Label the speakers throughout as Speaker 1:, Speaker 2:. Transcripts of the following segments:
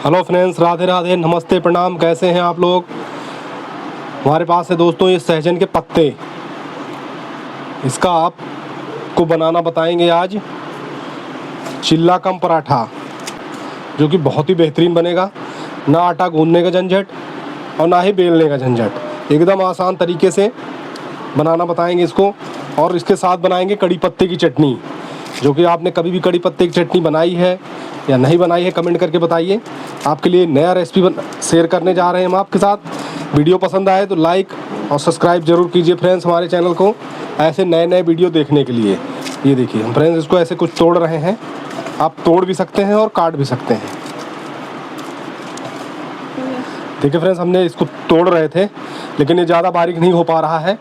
Speaker 1: Hello friends, Radhe Radhe, नमस्ते, प्रणाम। कैसे हैं आप लोग? हमारे पास है दोस्तों ये सहजन के पत्ते। इसका आपको बनाना बताएंगे आज चिल्ला कम पराठा, जो कि बहुत ही बेहतरीन बनेगा। ना आटा गूंदने का झंझट और ना ही बेलने का झंझट, एकदम आसान तरीके से बनाना बताएंगे इसको। और इसके साथ बनाएंगे कड़ी पत्ते की चटनी, जो कि आपने कभी भी कड़ी पत्ते की चटनी बनाई है या नहीं बनाई है, कमेंट करके बताइए। आपके लिए नया रेसिपी शेयर करने जा रहे हैं हम आपके साथ। वीडियो पसंद आए तो लाइक और सब्सक्राइब जरूर कीजिए फ्रेंड्स हमारे चैनल को, ऐसे नए नए वीडियो देखने के लिए। ये देखिए हम फ्रेंड्स इसको ऐसे कुछ तोड़ रहे हैं। आप तोड़ भी सकते हैं और काट भी सकते हैं। देखिए फ्रेंड्स, हमने इसको तोड़ रहे थे लेकिन ये ज़्यादा बारीक नहीं हो पा रहा है,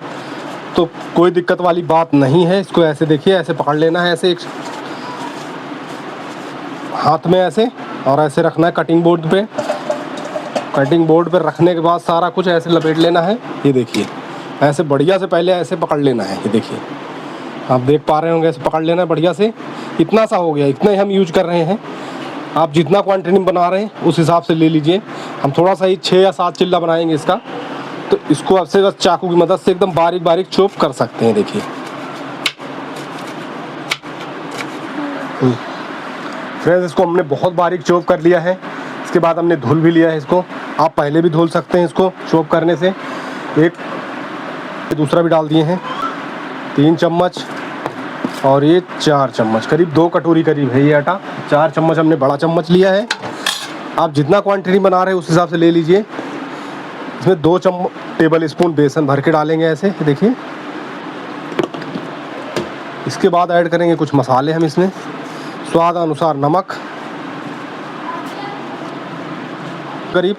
Speaker 1: तो कोई दिक्कत वाली बात नहीं है। इसको ऐसे देखिए, ऐसे पकड़ लेना है, ऐसे एक हाथ में ऐसे, और ऐसे रखना है कटिंग बोर्ड पे। कटिंग बोर्ड पे रखने के बाद सारा कुछ ऐसे लपेट लेना है। ये देखिए ऐसे बढ़िया से पहले ऐसे पकड़ लेना है। ये देखिए आप देख पा रहे होंगे, ऐसे पकड़ लेना है बढ़िया से। इतना सा हो गया, इतना ही हम यूज कर रहे हैं। आप जितना क्वांटिटी में बना रहे हैं उस हिसाब से ले लीजिए। हम थोड़ा सा ही 6 या 7 चिल्ला बनाएंगे इसका, तो इसको आपसे बस चाकू की मदद से एकदम बारीक बारीक चॉप कर सकते हैं। देखिए फ्रेंड्स, इसको हमने बहुत बारीक चॉप कर लिया है। इसके बाद हमने धुल भी लिया है इसको। आप पहले भी धुल सकते हैं इसको चॉप करने से। एक दूसरा भी डाल दिए हैं, 3 चम्मच और ये 4 चम्मच, करीब 2 कटोरी करीब है ये आटा। 4 चम्मच हमने बड़ा चम्मच लिया है। आप जितना क्वांटिटी बना रहे हैं उस हिसाब से ले लीजिए। इसमें 2 टेबल स्पून बेसन भर के डालेंगे ऐसे, देखिए। इसके बाद ऐड करेंगे कुछ मसाले हम इसमें। स्वाद अनुसार नमक, करीब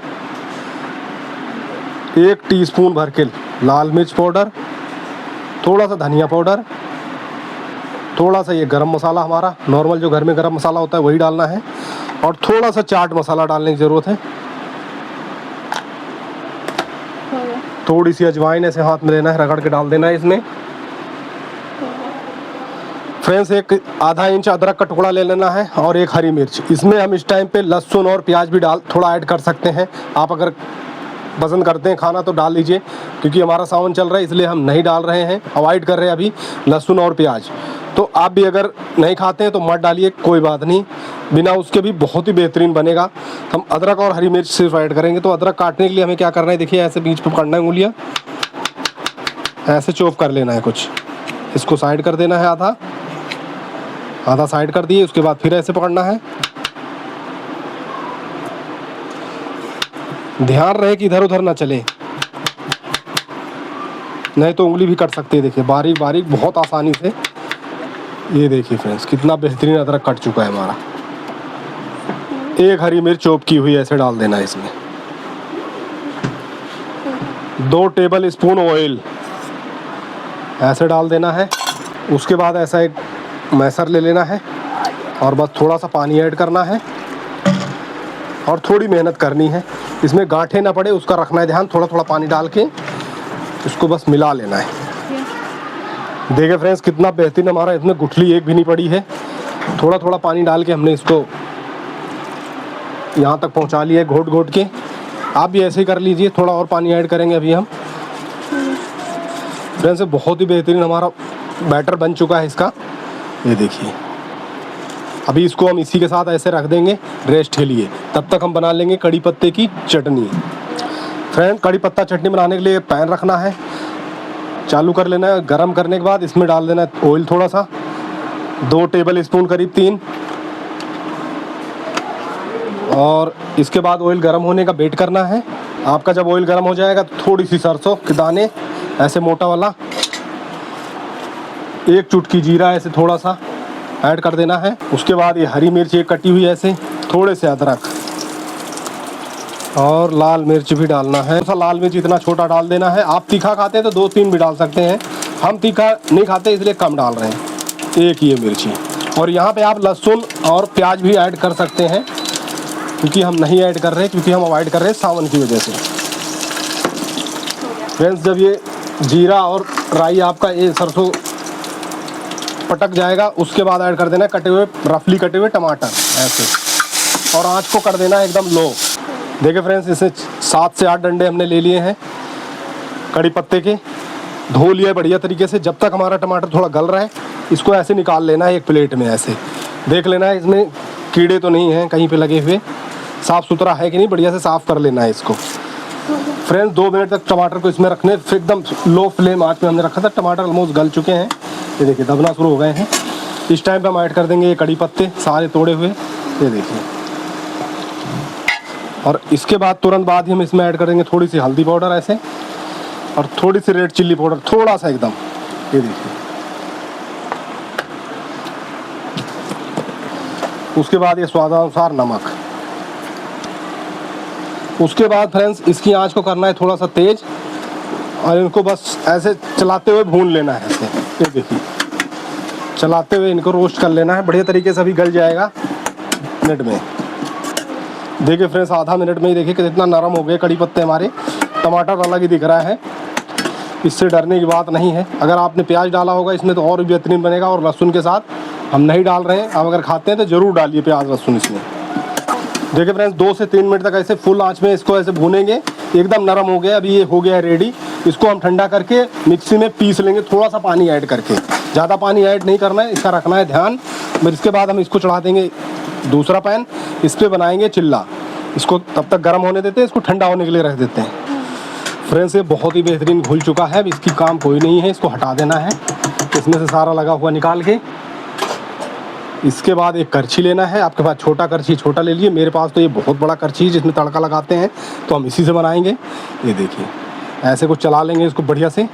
Speaker 1: 1 टीस्पून भर के लाल मिर्च पाउडर, थोड़ा सा धनिया पाउडर, थोड़ा सा ये गरम मसाला, हमारा नॉर्मल जो घर में गरम मसाला होता है वही डालना है, और थोड़ा सा चाट मसाला डालने की ज़रूरत है। थोड़ी सी अजवाइन ऐसे हाथ में लेना है, रगड़ के डाल देना है इसमें। फ्रेंड्स, एक आधा इंच अदरक का टुकड़ा ले लेना है और 1 हरी मिर्च। इसमें हम इस टाइम पे लहसुन और प्याज भी थोड़ा ऐड कर सकते हैं। आप अगर पसंद करते हैं खाना तो डाल लीजिए, क्योंकि हमारा सावन चल रहा है इसलिए हम नहीं डाल रहे हैं, अवॉइड कर रहे हैं अभी लहसुन और प्याज। तो आप भी अगर नहीं खाते हैं तो मत डालिए, कोई बात नहीं, बिना उसके भी बहुत ही बेहतरीन बनेगा। हम अदरक और हरी मिर्च सिर्फ ऐड करेंगे। तो अदरक काटने के लिए हमें क्या करना है, देखिए ऐसे बीच पे पकड़ना है उंगलियां, ऐसे चॉप कर लेना है कुछ। इसको साइड कर देना है, आधा साइड कर दिए। उसके बाद फिर ऐसे पकड़ना है। ध्यान रहे कि इधर उधर ना चले, नहीं तो उंगली भी कट सकती है। देखिए बारीक बारीक बहुत आसानी से। ये देखिए फ्रेंड्स, कितना बेहतरीन अदरक कट चुका है हमारा। 1 हरी मिर्च चॉप की हुई ऐसे डाल देना है इसमें। 2 टेबल स्पून ऑयल ऐसे डाल देना है। उसके बाद ऐसा एक मैसर ले लेना है और बस थोड़ा सा पानी ऐड करना है, और थोड़ी मेहनत करनी है। इसमें गांठें ना पड़े उसका रखना है ध्यान। थोड़ा थोड़ा पानी डाल के इसको बस मिला लेना है। देखिए फ्रेंड्स, कितना बेहतरीन हमारा, इसमें गुठली एक भी नहीं पड़ी है। थोड़ा थोड़ा पानी डाल के हमने इसको यहाँ तक पहुँचा लिया है, घोट घोट के। आप भी ऐसे ही कर लीजिए, थोड़ा और पानी ऐड करेंगे अभी हम। फ्रेंड्स, बहुत ही बेहतरीन हमारा बैटर बन चुका है इसका। ये देखिए, अभी इसको हम इसी के साथ ऐसे रख देंगे रेस्ट के लिए। तब तक हम बना लेंगे कड़ी पत्ते की चटनी। फ्रेंड, कड़ी पत्ता चटनी बनाने के लिए पैन रखना है, चालू कर लेना है। गरम करने के बाद इसमें डाल देना है ऑयल थोड़ा सा, 2 टेबल स्पून करीब 3। और इसके बाद ऑयल गर्म होने का वेट करना है। आपका जब ऑयल गर्म हो जाएगा तो थोड़ी सी सरसों के दाने ऐसे मोटा वाला, 1 चुटकी जीरा ऐसे थोड़ा सा ऐड कर देना है। उसके बाद ये हरी मिर्च एक कटी हुई ऐसे, थोड़े से अदरक और लाल मिर्च भी डालना है। थोड़ा लाल मिर्च इतना छोटा डाल देना है। आप तीखा खाते हैं तो 2-3 भी डाल सकते हैं। हम तीखा नहीं खाते इसलिए कम डाल रहे हैं, 1 ये मिर्ची। और यहाँ पे आप लहसुन और प्याज भी ऐड कर सकते हैं, क्योंकि हम नहीं ऐड कर रहे, क्योंकि हम अवॉइड कर रहे हैं सावन की वजह से। फ्रेंड्स, जब ये जीरा और राई आपका ये सरसों पटक जाएगा, उसके बाद ऐड कर देना कटे हुए, रफली कटे हुए टमाटर ऐसे। और आँच को कर देना है एकदम लो। देखिए फ्रेंड्स, इसे 7 से 8 डंडे हमने ले लिए हैं कड़ी पत्ते के, धो लिया बढ़िया तरीके से। जब तक हमारा टमाटर थोड़ा गल रहा है, इसको ऐसे निकाल लेना है एक प्लेट में। ऐसे देख लेना है इसमें कीड़े तो नहीं हैं कहीं पे लगे हुए, साफ़ सुथरा है कि नहीं, बढ़िया से साफ़ कर लेना है इसको। फ्रेंड्स 2 मिनट तक टमाटर को इसमें रखने, फिर एकदम लो फ्लेम आँच पे हमने रखा था। टमाटर ऑलमोस्ट गल चुके हैं, ये देखिए दबना शुरू हो गए हैं। इस टाइम पे हम ऐड कर देंगे ये कड़ी पत्ते सारे तोड़े हुए, ये देखिए। और इसके बाद तुरंत बाद ही हम इसमें ऐड करेंगे थोड़ी सी हल्दी पाउडर ऐसे, और थोड़ी सी रेड चिल्ली पाउडर, थोड़ा सा एकदम, ये देखिए। उसके बाद ये स्वादानुसार नमक। उसके बाद फ्रेंड्स इसकी आंच को करना है थोड़ा सा तेज, और इनको बस ऐसे चलाते हुए भून लेना है ऐसे, ये देखिए। चलाते हुए इनको रोस्ट कर लेना है बढ़िया तरीके से, अभी गल जाएगा मिनट में। देखिए फ्रेंड्स, आधा मिनट में ही देखिए कितना नरम हो गए कड़ी पत्ते हमारे। टमाटर अलग ही दिख रहा है, इससे डरने की बात नहीं है। अगर आपने प्याज डाला होगा इसमें तो और भी बेहतरीन बनेगा, और लहसुन के साथ हम नहीं डाल रहे हैं। आप अगर खाते हैं तो ज़रूर डालिए प्याज लहसुन इसमें। देखिए फ्रेंड्स, 2 से 3 मिनट तक ऐसे फुल आंच में इसको ऐसे भूनेंगे, एकदम नरम हो गया। अभी ये हो गया है रेडी। इसको हम ठंडा करके मिक्सी में पीस लेंगे, थोड़ा सा पानी ऐड करके। ज़्यादा पानी ऐड नहीं करना है, इसका रखना है ध्यान। फिर इसके बाद हम इसको चढ़ा देंगे दूसरा पैन, इस पर बनाएंगे चिल्ला। इसको तब तक गर्म होने देते हैं, इसको ठंडा होने के लिए रख देते हैं। फ्रेंड्स ये बहुत ही बेहतरीन घुल चुका है, अब इसकी काम कोई नहीं है, इसको हटा देना है इसमें से सारा लगा हुआ निकाल के। इसके बाद एक करछी लेना है, आपके पास छोटा करछी छोटा ले लिए, मेरे पास तो ये बहुत बड़ा करछी है जिसमें तड़का लगाते हैं, तो हम इसी से बनाएंगे। ये देखिए ऐसे कुछ चला लेंगे इसको बढ़िया से।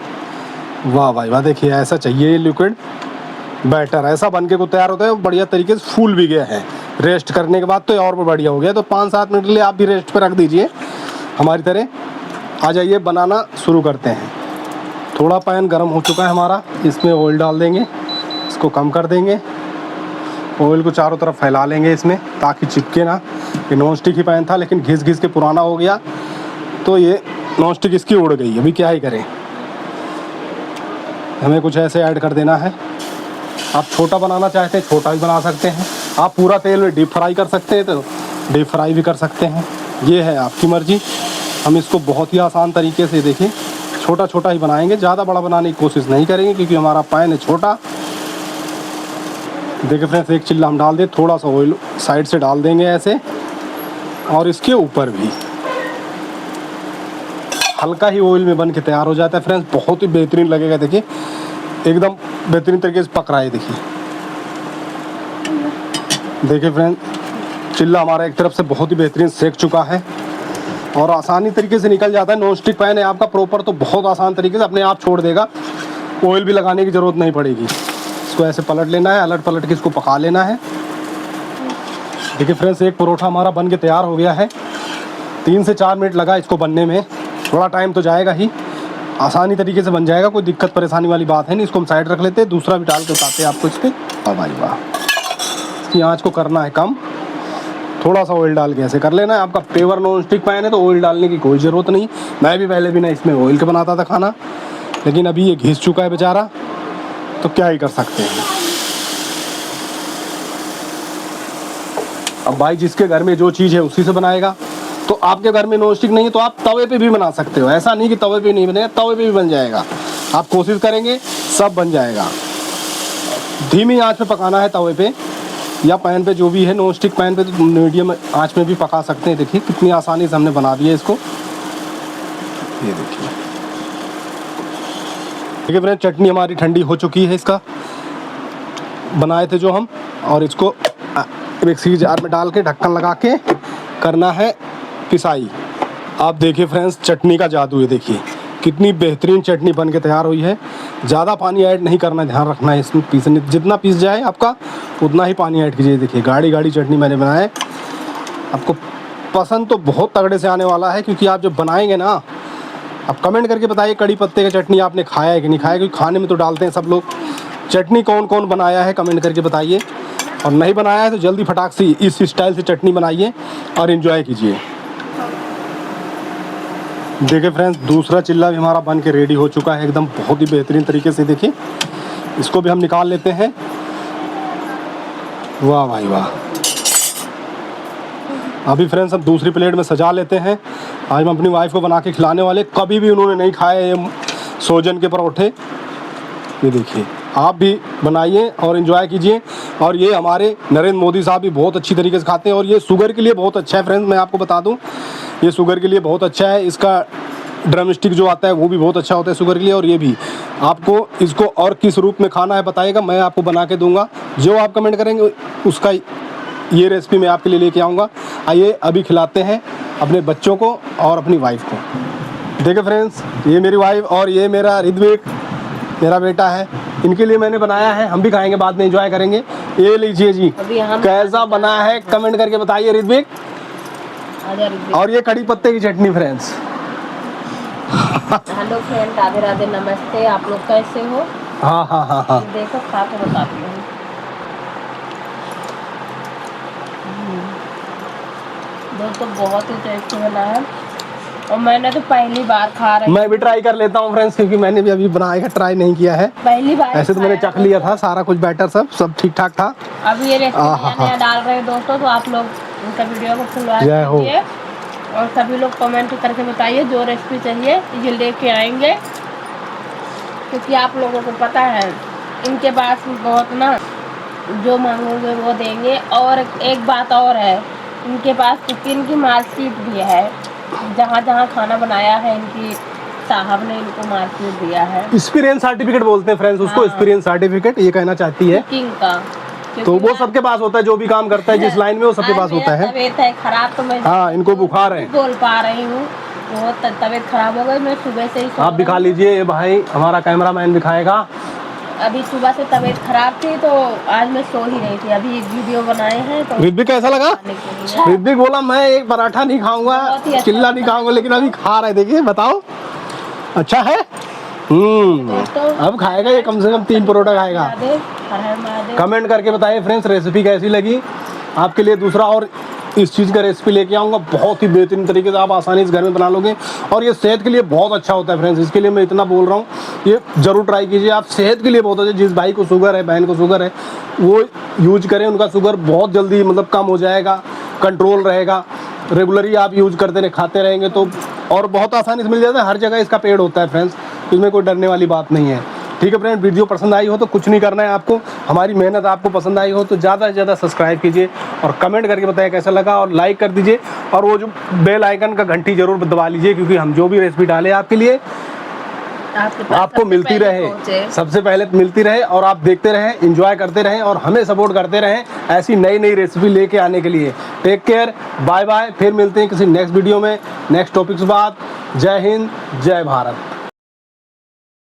Speaker 1: वाह भाई वाह, देखिए ऐसा चाहिए ये लिक्विड बैटर, ऐसा बन के को तैयार होता है। बढ़िया तरीके से फूल भी गया है, रेस्ट करने के बाद तो और भी बढ़िया हो गया। तो 5-7 मिनट के लिए आप भी रेस्ट पर रख दीजिए हमारी तरह। आ जाइए बनाना शुरू करते हैं। थोड़ा पैन गर्म हो चुका है हमारा, इसमें ऑयल डाल देंगे, इसको कम कर देंगे। ऑयल को चारों तरफ फैला लेंगे इसमें ताकि चिपके ना। ये नॉन स्टिक ही पैन था लेकिन घिस घिस के पुराना हो गया, तो ये नॉन स्टिक इसकी उड़ गई। अभी क्या ही करें, हमें कुछ ऐसे ऐड कर देना है। आप छोटा बनाना चाहते हैं छोटा भी बना सकते हैं, आप पूरा तेल में डीप फ्राई कर सकते हैं तो डीप फ्राई भी कर सकते हैं, ये है आपकी मर्जी। हम इसको बहुत ही आसान तरीके से देखिए छोटा छोटा ही बनाएंगे, ज़्यादा बड़ा बनाने की कोशिश नहीं करेंगे क्योंकि हमारा पैन है छोटा। देखिए फ्रेंड्स, एक चिल्ला हम डाल दें, थोड़ा सा ऑयल साइड से डाल देंगे ऐसे, और इसके ऊपर भी हल्का ही ऑयल में बन के तैयार हो जाता है। फ्रेंड्स बहुत ही बेहतरीन लगेगा, देखिए एकदम बेहतरीन तरीके से पक रहा है। देखिए फ्रेंड्स, चिल्ला हमारा एक तरफ से बहुत ही बेहतरीन सेक चुका है और आसानी तरीके से निकल जाता है। नॉन स्टिक पैन है आपका प्रॉपर, तो बहुत आसान तरीके से अपने आप छोड़ देगा, ऑयल भी लगाने की ज़रूरत नहीं पड़ेगी। इसको ऐसे पलट लेना है, अलट पलट के इसको पका लेना है। देखिए फ्रेंड्स, एक परोठा हमारा बन के तैयार हो गया है। 3 से 4 मिनट लगा इसको बनने में, थोड़ा टाइम तो जाएगा ही, आसानी तरीके से बन जाएगा, कोई दिक्कत परेशानी वाली बात है नहीं। इसको हम साइड रख लेते हैं, दूसरा भी डाल के बताते हैं आपको इस पर। वाह भाई वाह, इसकी आँच को करना है कम, थोड़ा सा ऑयल डाल के ऐसे कर लेना है। आपका पेवर नॉन स्टिक पैन है तो ऑयल डालने की कोई ज़रूरत नहीं। मैं भी पहले बिना इसमें ऑयल के बनाता था खाना, लेकिन अभी ये घिस चुका है बेचारा, तो क्या ही कर सकते हैं। अब भाई जिसके घर में जो चीज़ है उसी से बनाएगा। तो आपके घर में नॉन स्टिक नहीं है तो आप तवे पे भी बना सकते हो, ऐसा नहीं कि तवे पे नहीं बनेगा, तवे पे भी बन जाएगा। आप कोशिश करेंगे सब बन जाएगा। धीमी आंच पे पकाना है तवे पे या पैन पे, जो भी है। नॉन स्टिक पैन पे तो मीडियम आंच में भी पका सकते हैं। देखिए कितनी आसानी से हमने बना दिया इसको, ये देखिए। देखिए फ्रेंड, चटनी हमारी ठंडी हो चुकी है, इसका बनाए थे जो हम, और इसको मिक्सी जार में डाल के ढक्कन लगा के करना है पिसाई। आप देखिए फ्रेंड्स, चटनी का जादू है। देखिए कितनी बेहतरीन चटनी बन के तैयार हुई है। ज़्यादा पानी ऐड नहीं करना है, ध्यान रखना है इसमें। पीसने जितना पीस जाए आपका उतना ही पानी ऐड कीजिए। देखिए गाढ़ी गाढ़ी चटनी मैंने बनाया, आपको पसंद तो बहुत तगड़े से आने वाला है, क्योंकि आप जब बनाएंगे ना, आप कमेंट करके बताइए कड़ी पत्ते का चटनी आपने खाया है कि नहीं खाया, क्योंकि खाने में तो डालते हैं सब लोग। चटनी कौन कौन बनाया है कमेंट करके बताइए, और नहीं बनाया है तो जल्दी फटाक से इस स्टाइल से चटनी बनाइए और एंजॉय कीजिए। देखिए फ्रेंड्स, दूसरा चिल्ला भी हमारा बन के रेडी हो चुका है एकदम बहुत ही बेहतरीन तरीके से। देखिए इसको भी हम निकाल लेते हैं। वाह भाई वाह, अभी फ्रेंड्स हम दूसरी प्लेट में सजा लेते हैं। आज हम अपनी वाइफ को बना के खिलाने वाले, कभी भी उन्होंने नहीं खाए ये सोजन के परोठे। ये देखिए, आप भी बनाइए और एंजॉय कीजिए। और ये हमारे नरेंद्र मोदी साहब भी बहुत अच्छी तरीके से खाते हैं और ये शुगर के लिए बहुत अच्छा है फ्रेंड्स। मैं आपको बता दूं, ये शुगर के लिए बहुत अच्छा है। इसका ड्रम स्टिक जो आता है वो भी बहुत अच्छा होता है शुगर के लिए। और ये भी आपको इसको और किस रूप में खाना है बताइएगा, मैं आपको बना के दूंगा। जो आप कमेंट करेंगे उसका ये रेसिपी मैं आपके लिए लेके आऊँगा। आइए अभी खिलाते हैं अपने बच्चों को और अपनी वाइफ को। देखिए फ्रेंड्स, ये मेरी वाइफ और ये मेरा ऋत्विक, मेरा बेटा है। इनके लिए मैंने बनाया है, हम भी खाएंगे, बाद में एंजॉय करेंगे। ये लीजिए जी, कैसा बना है कमेंट करके बताइए ऋत्विक। और ये कड़ी पत्ते की चटनी friends.
Speaker 2: Hello friend, Radhe Radhe, नमस्ते। आप लोग कैसे हो?
Speaker 1: हाँ हाँ हाँ हाँ,
Speaker 2: देखो खा के बताती हूँ। दोस्तों बहुत ही टेस्टी बना है और मैंने तो पहली बार खा रही।
Speaker 1: मैं भी ट्राई कर लेता हूँ फ्रेंड्स, क्योंकि मैंने भी अभी बनाया ट्राई नहीं किया है,
Speaker 2: पहली बार।
Speaker 1: ऐसे तो मैंने चख लिया था, सारा कुछ बैटर सब ठीक ठाक था।
Speaker 2: अब ये रेसिपी डाल रहे हैं दोस्तों, तो आप लोग उनका वीडियो को फुल वॉच कीजिए और सभी लोग कमेंट करके बताइए जो रेसिपी चाहिए ये लेके आएंगे, क्योंकि आप लोगों को पता है इनके पास बहुत ना, जो मांगोगे वो देंगे। और एक बात और है, इनके पास कुकिंग की मार्कशीट भी है, जहाँ जहाँ खाना बनाया है इनकी साहब ने इनको मार्कशीट दिया है।
Speaker 1: एक्सपीरियंस सर्टिफिकेट बोलते हैं फ्रेंड्स उसको, एक्सपीरियंस सर्टिफिकेट ये कहना चाहती है
Speaker 2: कुकिंग का।
Speaker 1: तो वो सबके पास होता है, जो भी काम करता है जिस लाइन में, वो सबके पास होता है।
Speaker 2: तबीयत है खराब, तो मैं
Speaker 1: हाँ, इनको बुखार है,
Speaker 2: बोल पा रही हूँ, बहुत तबीयत खराब हो गई। मैं सुबह से ही
Speaker 1: आप भी खा लीजिए। ये भाई हमारा कैमरामैन भी खाएगा।
Speaker 2: अभी सुबह से तबीयत खराब थी तो आज मैं सो ही रही थी। अभी एक वीडियो बनाए हैं तो
Speaker 1: ऋत्विक कैसा लगा? ऋत्विक बोला मैं एक पराठा नहीं खाऊंगा, चिल्ला नहीं खाऊंगा, लेकिन अभी खा रहे। देखिए बताओ, अच्छा है। अब खाएगा ये, कम से कम 3 परोठा खाएगा। कमेंट करके बताइए फ्रेंड्स रेसिपी कैसी लगी आपके लिए। दूसरा और इस चीज़ का रेसिपी लेके आऊँगा, बहुत ही बेहतरीन तरीके से आप आसानी से घर में बना लोगे और ये सेहत के लिए बहुत अच्छा होता है फ्रेंड्स। इसके लिए मैं इतना बोल रहा हूँ, ये ज़रूर ट्राई कीजिए। आप सेहत के लिए बहुत अच्छा, जिस भाई को शुगर है, बहन को शुगर है, वो यूज करें। उनका शुगर बहुत जल्दी मतलब कम हो जाएगा, कंट्रोल रहेगा। रेगुलरली आप यूज करते रहे, खाते रहेंगे तो और बहुत आसानी से मिल जाता है। हर जगह इसका पेड़ होता है फ्रेंड्स, इसमें कोई डरने वाली बात नहीं है। ठीक है फ्रेंड, वीडियो पसंद आई हो तो कुछ नहीं करना है आपको, हमारी मेहनत आपको पसंद आई हो तो ज़्यादा से ज़्यादा सब्सक्राइब कीजिए और कमेंट करके बताइए कैसा लगा, और लाइक कर दीजिए और वो जो बेल आइकन का घंटी जरूर दबा लीजिए, क्योंकि हम जो भी रेसिपी डालें आपके लिए आपको मिलती रहे, सबसे पहले मिलती रहे और आप देखते रहें, एंजॉय करते रहें और हमें सपोर्ट करते रहें ऐसी नई नई रेसिपी लेके आने के लिए। Take care, bye bye. फिर मिलते हैं किसी नेक्स्ट वीडियो में नेक्स्ट टॉपिक के बाद। जय हिंद, जय भारत।